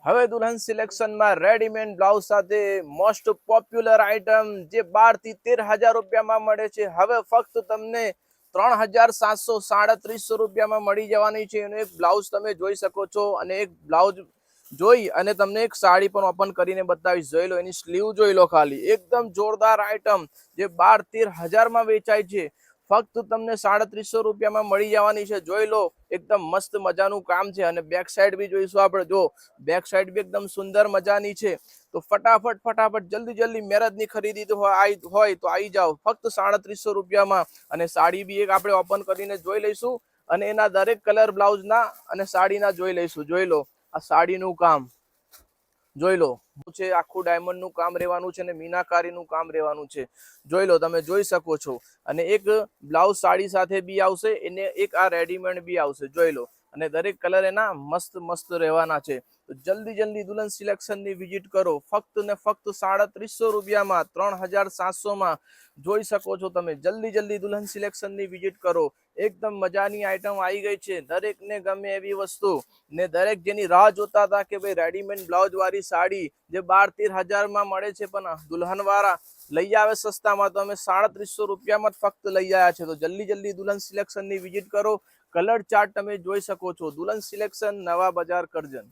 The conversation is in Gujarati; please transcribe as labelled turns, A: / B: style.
A: હવે દુલ્હન સિલેક્શન માં રેડીમેડ બ્લાઉઝ સાથે મોસ્ટ પોપ્યુલર આઇટમ જે 12 થી 13,000 રૂપિયામાં મળે છે, હવે ફક્ત તમને 3,737 રૂપિયામાં મળી જવાની છે. એનું એક બ્લાઉઝ તમે જોઈ શકો છો અને એક બ્લાઉઝ જોઈ અને તમને એક સાડી પણ ઓપન કરીને બતાવીશ. જોઈ લો, એની સ્લીવ જોઈ લો, ખાલી એકદમ જોરદાર આઇટમ જે 12-13,000 માં વેચાય છે, ફક્ત તમને 350 રૂપિયામાં મળી જવાની છે. જોઈ લો, એકદમ મસ્ત મજાનું કામ છે અને બેક સાઈડ બી જોઈશું આપણે. જો બેક સાઈડ બી એકદમ સુંદર મજાની છે. તો ફટાફટ જલ્દી મેરેજની ખરીદી હોય તો આવી જાઓ ફક્ત 350 રૂપિયામાં. અને સાડી બી એક આપણે ઓપન કરીને જોઈ લઈશું અને એના દરેક કલર બ્લાઉઝના અને સાડીના જોઈ લઈશું. જોઈ લો, આ સાડીનું કામ જોઈ લો છે, આખું ડાયમંડ નું કામ રહેવાનું છે અને મીનાકારી નું કામ રહેવાનું છે. જોઈ લો, તમે જોઈ શકો છો. અને એક બ્લાઉઝ સાડી સાથે બી આવશે, એને એક આ રેડીમેડ બી આવશે. જોઈ લો, અને દરેક કલર એના મસ્ત રહેવાના છે. તો જલ્દી દુલ્હન સિલેક્શન ની વિઝિટ કરો. ફક્ત ને ફક્ત 350 રૂપિયામાં 3,700 માં જોઈ શકો છો તમે. જલ્દી દુલ્હન સિલેક્શન ની વિઝિટ કરો. એકદમ મજાની આઈટમ આવી ગઈ છે, દરેક ને ગમે એવી વસ્તુ ને દરેક જેની રાહ જોતા હતા કે ભાઈ રેડીમેડ બ્લાઉઝ વાળી સાડી જે 12-13,000 માં મળે છે પણ દુલ્હન વાળા લઈ આવે સસ્તામાં, તો અમે 350 રૂપિયામાં જ ફક્ત લઈ આવ્યા છે. તો જલ્દી દુલ્હન સિલેક્શન ની વિઝિટ કરો. કલર ચાર્ટ તમે જોઈ શકો છો. દુલ્હન સિલેક્શન, નવા બજાર, કરજણ.